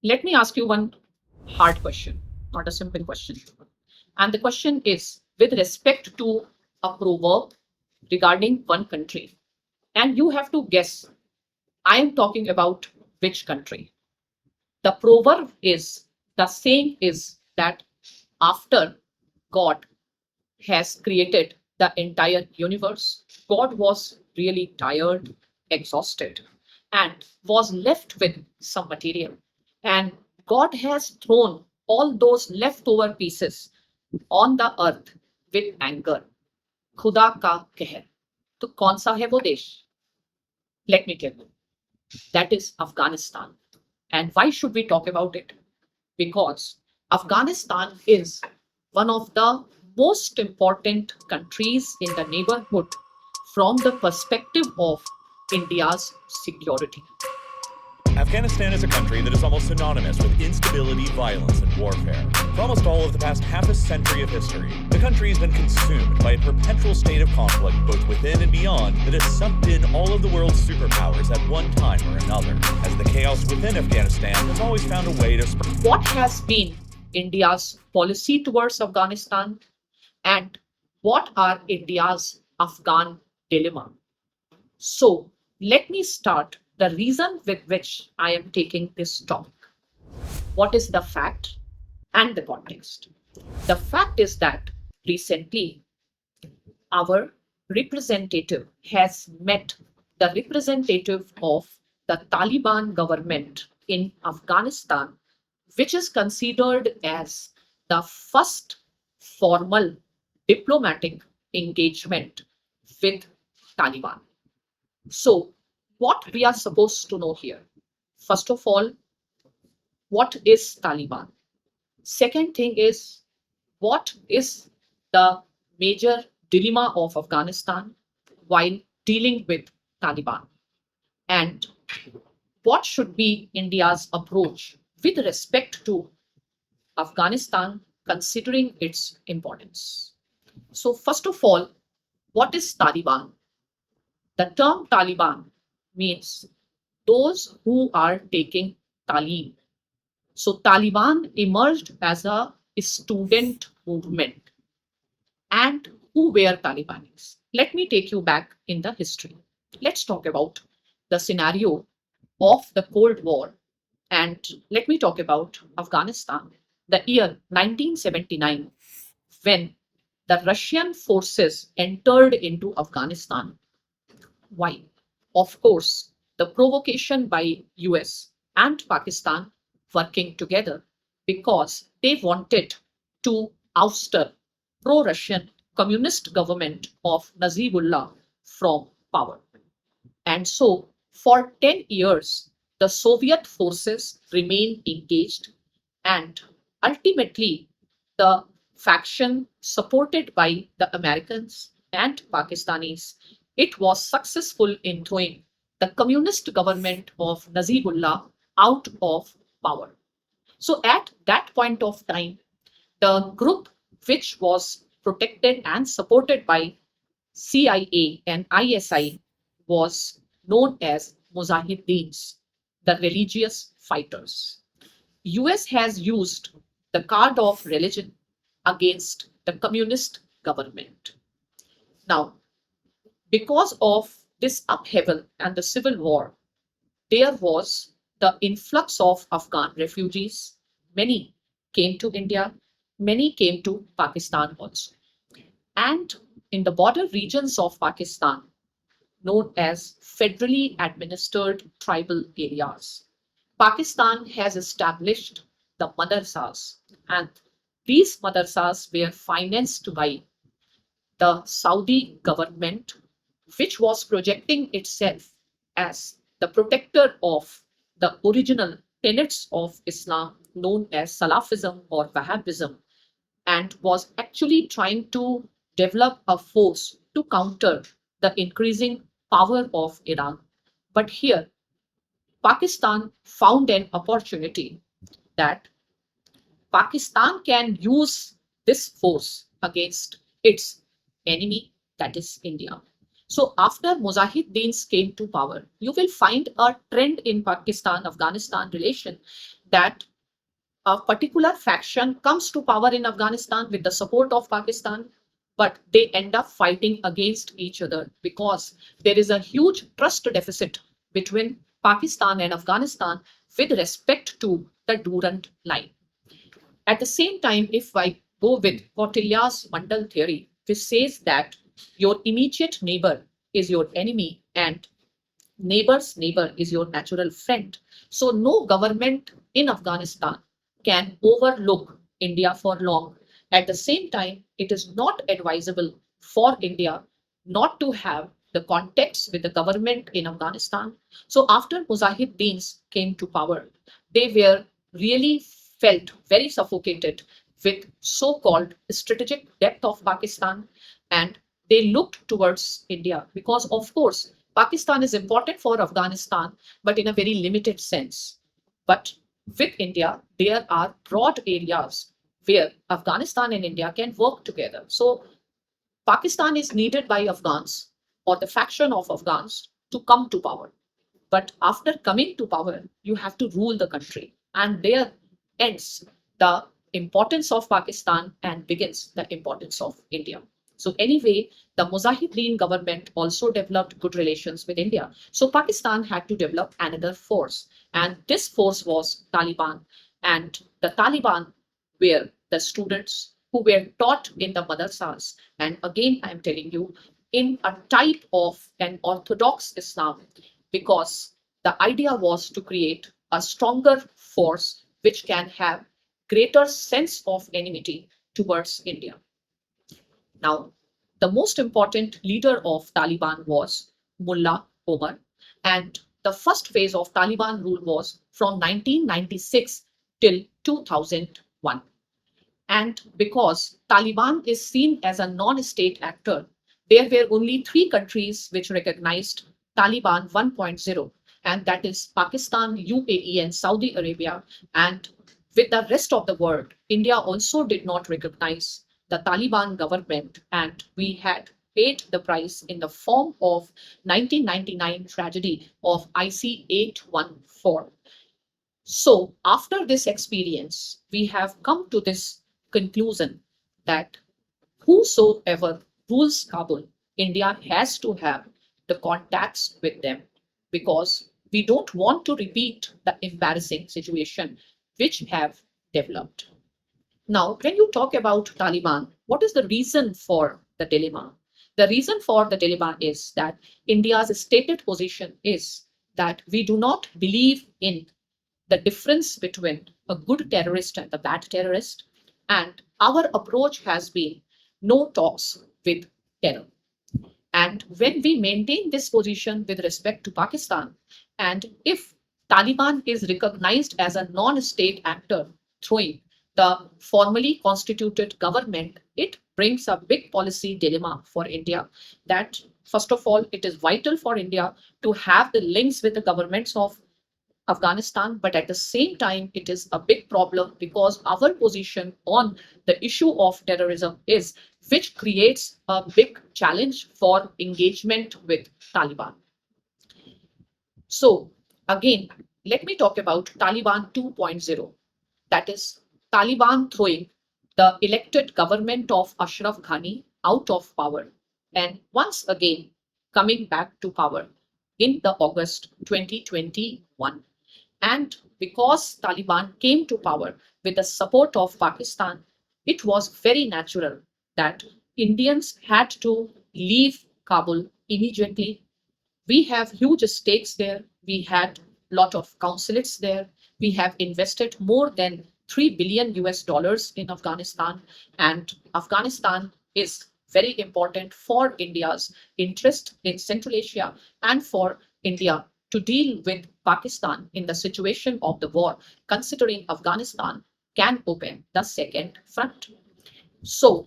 Let me ask you one hard question, not a simple question. And the question is with respect to a proverb regarding one country. And you have to guess, I am talking about which country. The proverb is, the saying is that after God has created the entire universe, God was really tired, exhausted, and was left with some material. And God has thrown all those leftover pieces on the earth with anger. खुदा का कहर. तो कौन सा है वो देश? Let me tell you. That is Afghanistan. And why should we talk about it? Because Afghanistan is one of the most important countries in the neighborhood from the perspective of India's security. Afghanistan is a country that is almost synonymous with instability, violence, and warfare. For almost all of the past half a century of history, the country has been consumed by a perpetual state of conflict both within and beyond that has sucked in all of the world's superpowers at one time or another, as the chaos within Afghanistan has always found a way to spread. What has been India's policy towards Afghanistan? And what are India's Afghan dilemma? So let me start the reason with which I am taking this talk. What is the fact and the context? The fact is that recently our representative has met the representative of the Taliban government in Afghanistan, which is considered as the first formal diplomatic engagement with Taliban. So, what we are supposed to know here? First of all, what is Taliban? Second thing is, what is the major dilemma of Afghanistan while dealing with Taliban? And what should be India's approach with respect to Afghanistan, considering its importance? So, first of all, what is Taliban? The term Taliban means those who are taking Talim. So, Taliban emerged as a student movement. And who were Talibanis? Let me take you back in the history. Let's talk about the scenario of the Cold War. And let me talk about Afghanistan, the year 1979, when the Russian forces entered into Afghanistan. Why? Of course, the provocation by US and Pakistan working together because they wanted to ouster pro-Russian communist government of Nazibullah from power. And so for 10 years, the Soviet forces remained engaged, and ultimately the faction supported by the Americans and Pakistanis, it was successful in throwing the communist government of Nazibullah out of power. So at that point of time, the group which was protected and supported by CIA and ISI was known as Mujahideens, the religious fighters. US has used the card of religion against the communist government. Now, because of this upheaval and the civil war, there was the influx of Afghan refugees. Many came to India, many came to Pakistan also. And in the border regions of Pakistan, known as federally administered tribal areas, Pakistan has established the madrasas, and these madrasas were financed by the Saudi government, which was projecting itself as the protector of the original tenets of Islam, known as Salafism or Wahhabism, and was actually trying to develop a force to counter the increasing power of Iran. But here, Pakistan found an opportunity that Pakistan can use this force against its enemy, that is India. So after Mujahideens came to power, you will find a trend in Pakistan-Afghanistan relation that a particular faction comes to power in Afghanistan with the support of Pakistan, but they end up fighting against each other because there is a huge trust deficit between Pakistan and Afghanistan with respect to the Durand line. At the same time, if I go with Kautilya's Mandal theory, which says that your immediate neighbor is your enemy and neighbor's neighbor is your natural friend. So no government in Afghanistan can overlook India for long. At the same time, it is not advisable for India not to have the contacts with the government in Afghanistan. So after Mujahideen came to power, they were really felt very suffocated with so-called strategic depth of Pakistan, and they looked towards India because, of course, Pakistan is important for Afghanistan, but in a very limited sense. But with India, there are broad areas where Afghanistan and India can work together. So Pakistan is needed by Afghans or the faction of Afghans to come to power. But after coming to power, you have to rule the country. And there ends the importance of Pakistan and begins the importance of India. So, anyway, the Mujahideen government also developed good relations with India. So, Pakistan had to develop another force. And this force was Taliban. And the Taliban were the students who were taught in the madrasas. And again, I am telling you, in a type of an orthodox Islam, because the idea was to create a stronger force which can have greater sense of enmity towards India. Now, the most important leader of Taliban was Mullah Omar, and the first phase of Taliban rule was from 1996 till 2001. And because Taliban is seen as a non-state actor, there were only three countries which recognized Taliban 1.0, and that is Pakistan, UAE, and Saudi Arabia. And with the rest of the world, India also did not recognize the Taliban government, and we had paid the price in the form of 1999 tragedy of IC 814. So after this experience, we have come to this conclusion that whosoever rules Kabul, India has to have the contacts with them because we don't want to repeat the embarrassing situation which have developed. Now, when you talk about Taliban, what is the reason for the dilemma? The reason for the dilemma is that India's stated position is that we do not believe in the difference between a good terrorist and a bad terrorist. And our approach has been no talks with terror. And when we maintain this position with respect to Pakistan, and if Taliban is recognized as a non state actor through the formally constituted government, it brings a big policy dilemma for India. That, first of all, it is vital for India to have the links with the governments of Afghanistan, but at the same time, it is a big problem because our position on the issue of terrorism is which creates a big challenge for engagement with Taliban. So, again, let me talk about Taliban 2.0. That is, Taliban throwing the elected government of Ashraf Ghani out of power and once again coming back to power in the August 2021. And because Taliban came to power with the support of Pakistan, it was very natural that Indians had to leave Kabul immediately. We have huge stakes there. We had a lot of consulates there. We have invested more than 3 billion US dollars in Afghanistan, and Afghanistan is very important for India's interest in Central Asia and for India to deal with Pakistan in the situation of the war, considering Afghanistan can open the second front. So,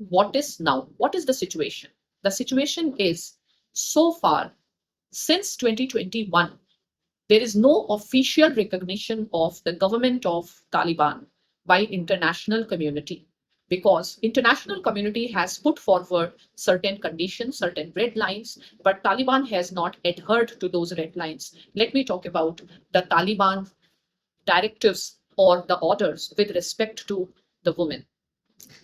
what is now? What is the situation? The situation is so far since 2021, there is no official recognition of the government of Taliban by international community because international community has put forward certain conditions, certain red lines, but Taliban has not adhered to those red lines. Let me talk about the Taliban directives or the orders with respect to the women.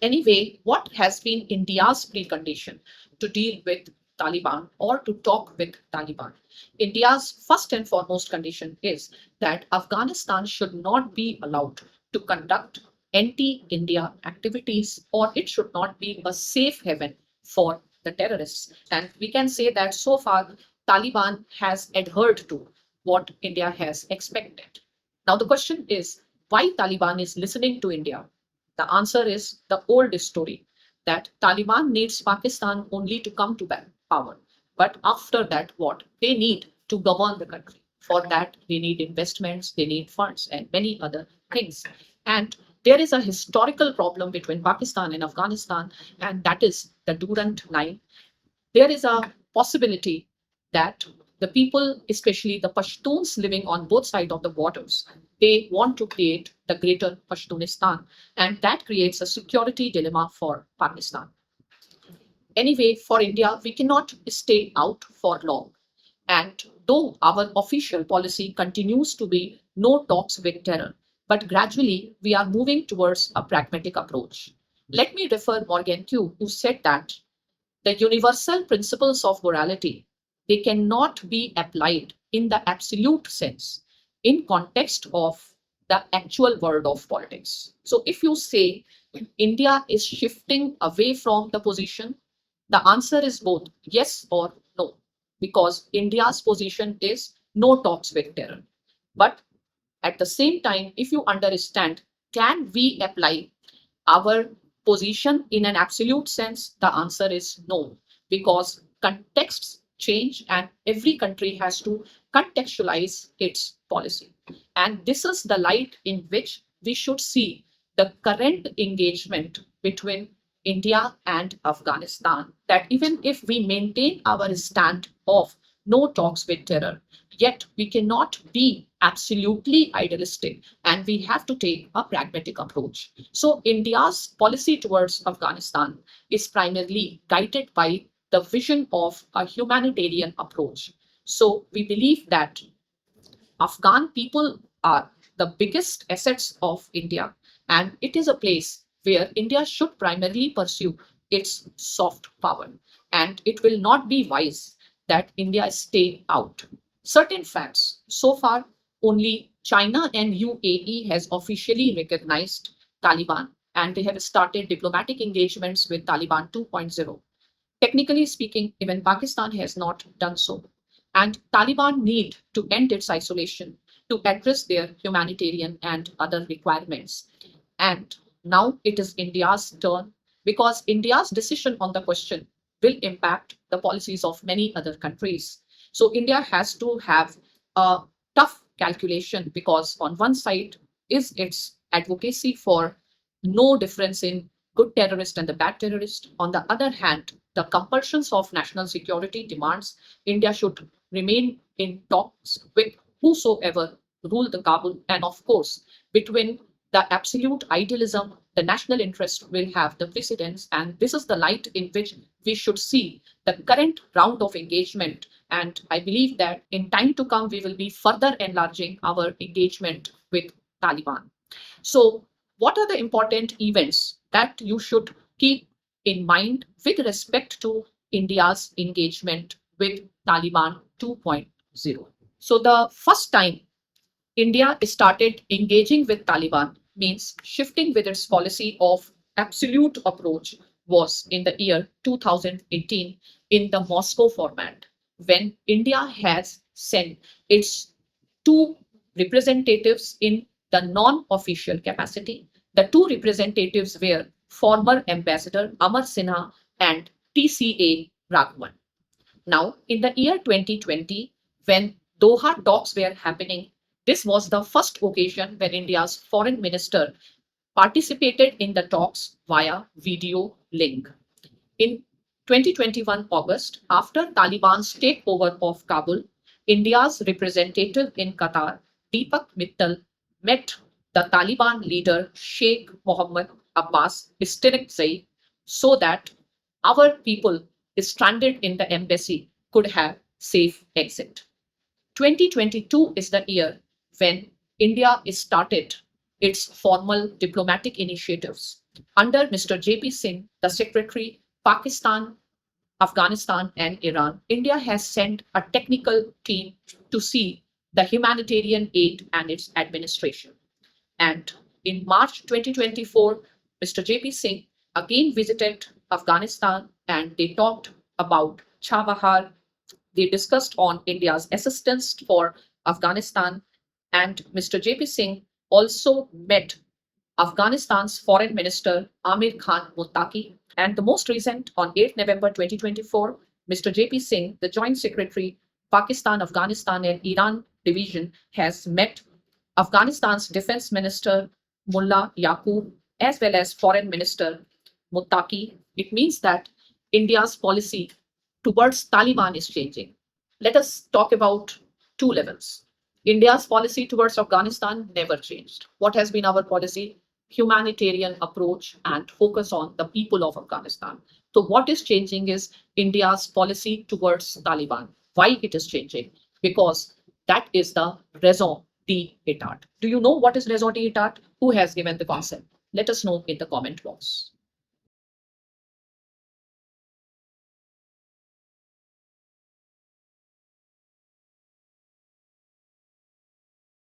Anyway, what has been India's precondition to deal with Taliban or to talk with Taliban? India's first and foremost condition is that Afghanistan should not be allowed to conduct anti India activities, or it should not be a safe haven for the terrorists. And we can say that so far, Taliban has adhered to what India has expected. Now, the question is why Taliban is listening to India. The answer is the old story that Taliban needs Pakistan only to come to power. But after that, what? They need to govern the country. For that, they need investments, they need funds, and many other things. And there is a historical problem between Pakistan and Afghanistan, and that is the Durand Line. There is a possibility that the people, especially the Pashtuns living on both sides of the waters, they want to create the greater Pashtunistan, and that creates a security dilemma for Pakistan. Anyway, for India, we cannot stay out for long. And though our official policy continues to be no talks with terror, but gradually we are moving towards a pragmatic approach. Let me refer Morgan Q, who said that the universal principles of morality, they cannot be applied in the absolute sense in context of the actual world of politics. So if you say India is shifting away from the position, the answer is both yes or no, because India's position is no talks with terror. But at the same time, if you understand, can we apply our position in an absolute sense? The answer is no, because contexts change and every country has to contextualize its policy. And this is the light in which we should see the current engagement between India and Afghanistan. That even if we maintain our stand of no talks with terror, yet we cannot be absolutely idealistic and we have to take a pragmatic approach. So, India's policy towards Afghanistan is primarily guided by the vision of a humanitarian approach. So, we believe that Afghan people are the biggest assets of India, and it is a place where India should primarily pursue its soft power. And it will not be wise that India stay out. Certain facts. So far, only China and UAE has officially recognized Taliban, and they have started diplomatic engagements with Taliban 2.0. Technically speaking, even Pakistan has not done so. And Taliban need to end its isolation to address their humanitarian and other requirements. And now it is India's turn, because India's decision on the question will impact the policies of many other countries. So India has to have a tough calculation, because on one side is its advocacy for no difference in good terrorist and the bad terrorist. On the other hand, the compulsions of national security demands India should remain in talks with whosoever rule the Kabul, and of course, between the absolute idealism, the national interest will have the precedence, and this is the light in which we should see the current round of engagement. And I believe that in time to come, we will be further enlarging our engagement with Taliban. So, what are the important events that you should keep in mind with respect to India's engagement with Taliban 2.0? So, the first time India started engaging with Taliban, means shifting with its policy of absolute approach, was in the year 2018 in the Moscow format, when India has sent its two representatives in the non-official capacity. The two representatives were former Ambassador Amar Sinha and TCA Raghavan. Now, in the year 2020, when Doha talks were happening, this was the first occasion when India's foreign minister participated in the talks via video link. In 2021 August, after Taliban's takeover of Kabul, India's representative in Qatar, Deepak Mittal, met the Taliban leader Sheikh Mohammed Abbas Istirakzai, so that our people stranded in the embassy could have safe exit. 2022 is the year when India started its formal diplomatic initiatives. Under Mr. J.P. Singh, the Secretary, Pakistan, Afghanistan, and Iran, India has sent a technical team to see the humanitarian aid and its administration. And in March 2024, Mr. J.P. Singh again visited Afghanistan and they talked about Chabahar. They discussed on India's assistance for Afghanistan, and Mr. J.P. Singh also met Afghanistan's Foreign Minister Amir Khan Muttaqi. And the most recent, on 8 November 2024, Mr. J.P. Singh, the Joint Secretary, Pakistan, Afghanistan, and Iran Division, has met Afghanistan's Defense Minister Mullah Yaqub as well as Foreign Minister Muttaqi. It means that India's policy towards Taliban is changing. Let us talk about two levels. India's policy towards Afghanistan never changed. What has been our policy? Humanitarian approach and focus on the people of Afghanistan. So, what is changing is India's policy towards Taliban. Why it is changing? Because that is the raison d'etat. Do you know what is raison d'etat? Who has given the concept? Let us know in the comment box.